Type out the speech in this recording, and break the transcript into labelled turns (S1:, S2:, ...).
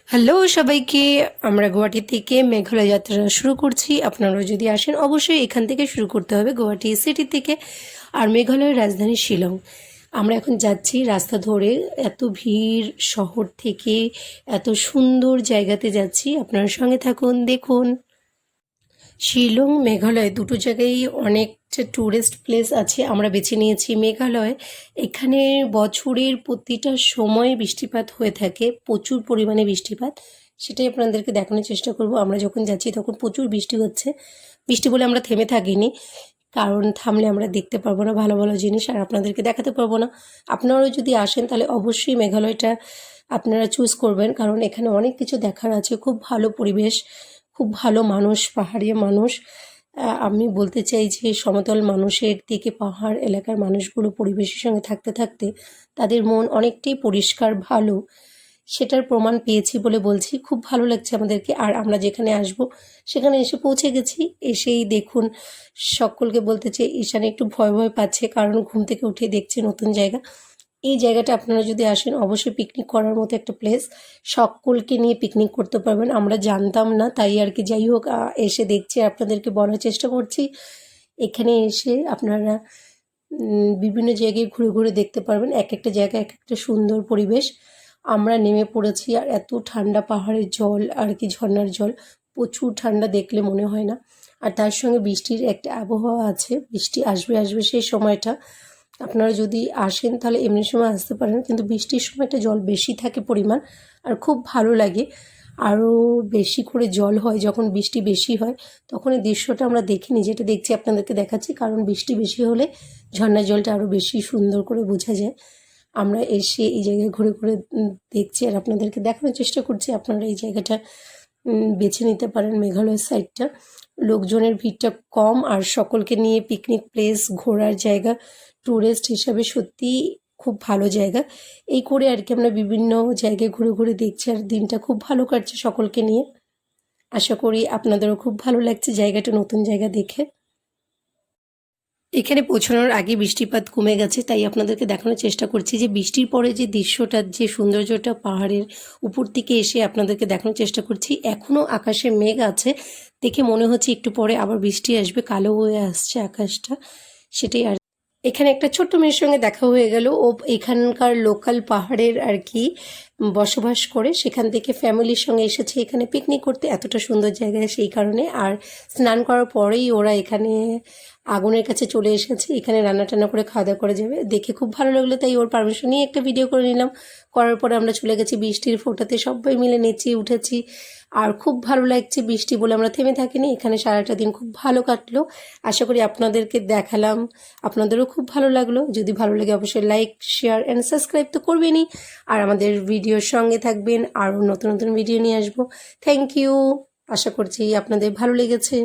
S1: Hello সবাইকে। আমরা গুয়াহাটি থেকে মেঘালয় যাত্রা শুরু করছি। আপনারাও যদি আসেন অবশ্যই এখান থেকে শুরু করতে হবে, গুয়াহাটি সিটি থেকে। আর মেঘালয়ের রাজধানী শিলং। আমরা এখন যাচ্ছি রাস্তা ধরে, এত ভিড় শহর থেকে, এত সুন্দর জায়গাতে যাচ্ছি। আপনার সঙ্গে থাকুন, দেখুন। শিলং মেঘালয় দুটো জায়গায় অনেকটা ট্যুরিস্ট প্লেস আছে। আমরা বেছে নিয়েছি মেঘালয়। এখানে বছরের প্রতিটা সময় বৃষ্টিপাত হয়ে থাকে, প্রচুর পরিমাণে বৃষ্টিপাত। সেটাই আপনাদেরকে দেখানোর চেষ্টা করব। আমরা যখন যাচ্ছি তখন প্রচুর বৃষ্টি হচ্ছে। বৃষ্টি বলে আমরা থেমে থাকিনি, কারণ থামলে আমরা দেখতে পারবো না ভালো ভালো জিনিস, আর আপনাদেরকে দেখাতে পারবো না। আপনারাও যদি আসেন তাহলে অবশ্যই মেঘালয়টা আপনারা চুজ করবেন, কারণ এখানে অনেক কিছু দেখার আছে। খুব ভালো পরিবেশ, খুব ভালো মানুষ, পাহাড়ি মানুষ। আমি বলতে চাই যে সমতল মানুষের থেকে পাহাড় এলাকার মানুষগুলো পরিবেশের সঙ্গে থাকতে থাকতে তাদের মন অনেকটাই পরিষ্কার, ভালো। সেটার প্রমাণ পেয়েছি বলে বলছি। খুব ভালো লাগছে আমাদেরকে। আর আমরা যেখানে আসব সেখানে এসে পৌঁছে গেছি। এসেই দেখুন, সকলকে বলতে চাই ঈশান একটু ভয় ভয় পাচ্ছে, কারণ ঘুম থেকে উঠে দেখছে নতুন জায়গা। এই জায়গাটা আপনারা যদি আসেন অবশ্যই পিকনিক করার মতো একটা প্লেস। সকলকে নিয়ে পিকনিক করতে পারবেন। আমরা জানতাম না, তাই আর কি। যাই হোক, এসে দেখছি, আপনাদেরকে বলার চেষ্টা করছি। এখানে এসে আপনারা বিভিন্ন জায়গায় ঘুরে ঘুরে দেখতে পারবেন। এক একটা জায়গায় এক একটা সুন্দর পরিবেশ। আমরা নেমে পড়েছি, আর এত ঠান্ডা পাহাড়ের জল, আর কি ঝর্ণার জল, প্রচুর ঠান্ডা, দেখলে মনে হয় না। আর তার সঙ্গে বৃষ্টির একটা আবহাওয়া আছে, বৃষ্টি আসবে আসবে সেই সময়টা। আপনারা যদি আসেন তাহলে এমনি সময় আসতে পারেন, কিন্তু বৃষ্টির সময়টা জল বেশি থাকে পরিমাণ, আর খুব ভালো লাগে। আরও বেশি করে জল হয় যখন বৃষ্টি বেশি হয়, তখন এই দৃশ্যটা আমরা দেখিনি, যেটা দেখছি আপনাদেরকে দেখাচ্ছি। কারণ বৃষ্টি বেশি হলে ঝর্ণার জলটা আরও বেশি সুন্দর করে বোঝা যায়। আমরা এসে এই জায়গায় ঘুরে ঘুরে দেখছি, আর আপনাদেরকে দেখানোর চেষ্টা করছি। আপনারা এই জায়গাটা বেছে নিতে পারেন, মেঘালয় সাইডটা। লোকজনের ভিড়টা কম, আর সকলকে নিয়ে পিকনিক প্লেস, ঘোরার জায়গা, ট্যুরিস্ট হিসাবে সত্যিই খুব ভালো জায়গা। এই করে আর কি আমরা বিভিন্ন জায়গায় ঘুরে ঘুরে দেখছি, আর দিনটা খুব ভালো কাটছে সকলকে নিয়ে। আশা করি আপনাদেরও খুব ভালো লাগছে জায়গাটা, নতুন জায়গা দেখে। এখানে পৌঁছানোর আগে বৃষ্টিপাত কমে গেছে, তাই আপনাদেরকে দেখানোর চেষ্টা করছি যে বৃষ্টির পরে যে দৃশ্যটা, যে সৌন্দর্যটা পাহাড়ের উপর থেকে এসে আপনাদেরকে দেখানোর চেষ্টা করছি। এখনও আকাশে মেঘ আছে, দেখে মনে হচ্ছে একটু পরে আবার বৃষ্টি আসবে, কালো হয়ে আসছে আকাশটা। সেটাই আর। এখানে একটা ছোট্ট মেয়ের সঙ্গে দেখা হয়ে গেল। ও এখানকার লোকাল পাহাড়ের আর কি বসবাস করে, সেখান থেকে ফ্যামিলির সঙ্গে এসেছে এখানে পিকনিক করতে, এতটা সুন্দর জায়গায়, সেই কারণে। আর স্নান করার পরেই ওরা এখানে আগুনের কাছে চলে এসেছে, এখানে রান্না টান্না করে খাওয়া দাওয়া করে যাবে। দেখে খুব ভালো লাগলো, তাই ওর পারমিশন নিয়ে একটা ভিডিও করে নিলাম। করার পরে আমরা চলে গেছি বৃষ্টির ফোঁটাতে, সবাই মিলে নেচে উঠেছি। আর খুব ভালো লাগছে, বৃষ্টি বলে আমরা থেমে থাকিনি। এখানে সারাটা দিন খুব ভালো কাটলো। আশা করি আপনাদেরকে দেখালাম, আপনাদেরও খুব ভালো লাগলো। যদি ভালো লাগে অবশ্যই লাইক, শেয়ার অ্যান্ড সাবস্ক্রাইব তো করবেনই। আর আমাদের ভিডিওর সঙ্গে থাকবেন, আরও নতুন নতুন ভিডিও নিয়ে আসবো। Thank you. আশা করছি আপনাদের ভালো লেগেছে।